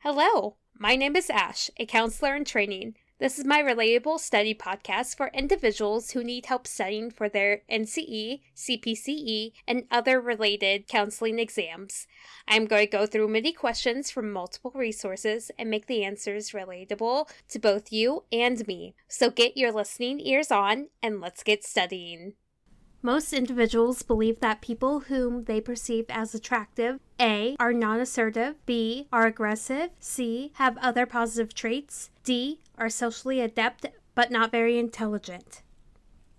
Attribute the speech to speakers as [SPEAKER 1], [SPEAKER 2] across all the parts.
[SPEAKER 1] Hello, my name is Ash, a counselor in training. This is my Relatable study podcast for individuals who need help studying for their NCE, CPCE, and other related counseling exams. I'm going to go through many questions from multiple resources and make the answers relatable to both you and me. So get your listening ears on and let's get studying. Most individuals believe that people whom they perceive as attractive, A, are non-assertive, B, are aggressive, C, have other positive traits, D, are socially adept but not very intelligent.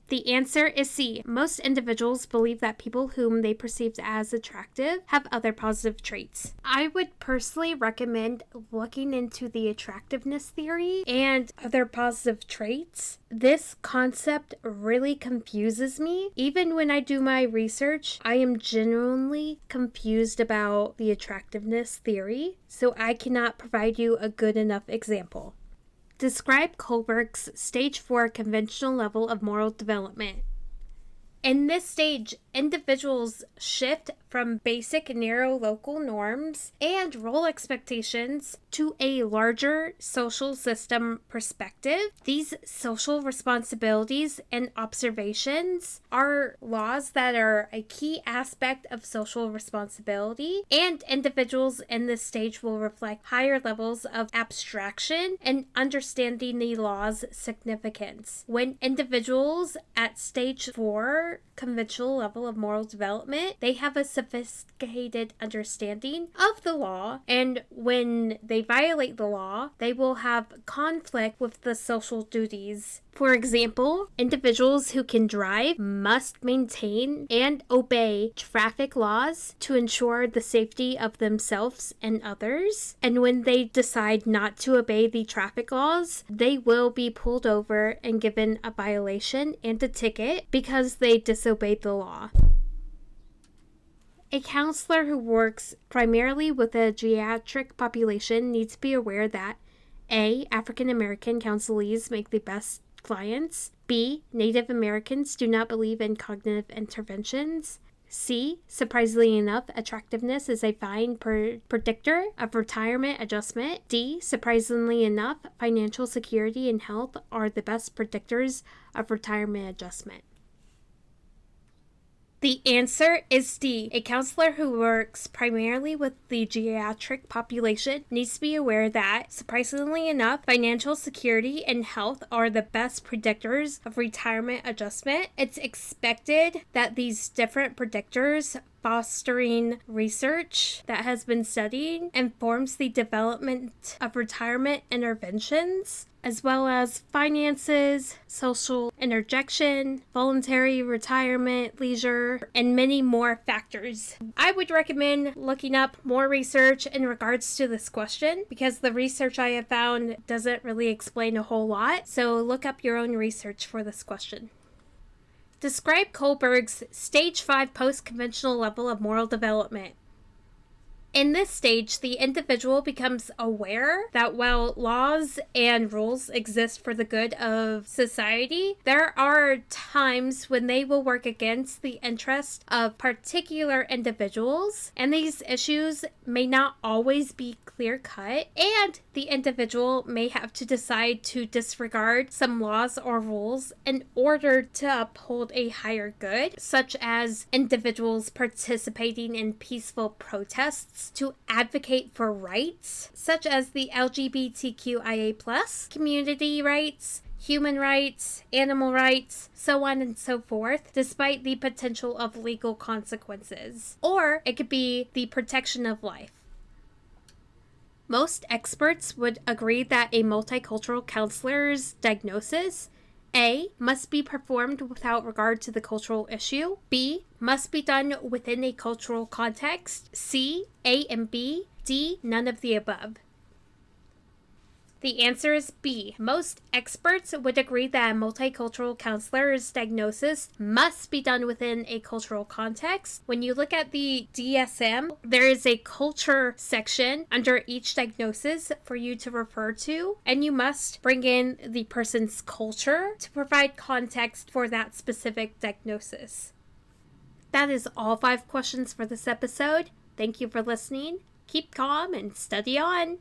[SPEAKER 1] The answer is C. Most individuals believe that people whom they perceive as attractive have other positive traits. I would personally recommend looking into the attractiveness theory and other positive traits. This concept really confuses me. Even when I do my research, I am genuinely confused about the attractiveness theory, so I cannot provide you a good enough example. Describe Kohlberg's Stage 4 conventional level of moral development. In this stage, individuals shift from basic narrow local norms and role expectations to a larger social system perspective. These social responsibilities and observations are laws that are a key aspect of social responsibility, and individuals in this stage will reflect higher levels of abstraction and understanding the law's significance. When individuals at stage 4 conventional level of moral development, they have a sophisticated understanding of the law, and when they violate the law, they will have conflict with the social duties. For example, individuals who can drive must maintain and obey traffic laws to ensure the safety of themselves and others. And when they decide not to obey the traffic laws, they will be pulled over and given a violation and a ticket because they disobeyed the law. A counselor who works primarily with a geriatric population needs to be aware that A. African American counselees make the best clients. B. Native Americans do not believe in cognitive interventions. C. Surprisingly enough, attractiveness is a fine predictor of retirement adjustment. D. Surprisingly enough, financial security and health are the best predictors of retirement adjustment. The answer is D. A counselor who works primarily with the geriatric population needs to be aware that, surprisingly enough, financial security and health are the best predictors of retirement adjustment. It's expected that these different predictors fostering research that has been studied informs the development of retirement interventions, as well as finances, social interjection, voluntary retirement, leisure, and many more factors. I would recommend looking up more research in regards to this question because the research I have found doesn't really explain a whole lot, so look up your own research for this question. Describe Kohlberg's Stage 5 post-conventional level of moral development. In this stage, the individual becomes aware that while laws and rules exist for the good of society, there are times when they will work against the interest of particular individuals, and these issues may not always be clear-cut, and the individual may have to decide to disregard some laws or rules in order to uphold a higher good, such as individuals participating in peaceful protests to advocate for rights, such as the LGBTQIA+ community rights, human rights, animal rights, so on and so forth, despite the potential of legal consequences. Or it could be the protection of life. Most experts would agree that a multicultural counselor's diagnosis A. must be performed without regard to the cultural issue. B. must be done within a cultural context. C. A and B. D. none of the above. The answer is B. Most experts would agree that a multicultural counselor's diagnosis must be done within a cultural context. When you look at the DSM, there is a culture section under each diagnosis for you to refer to, and you must bring in the person's culture to provide context for that specific diagnosis. That is all 5 questions for this episode. Thank you for listening. Keep calm and study on.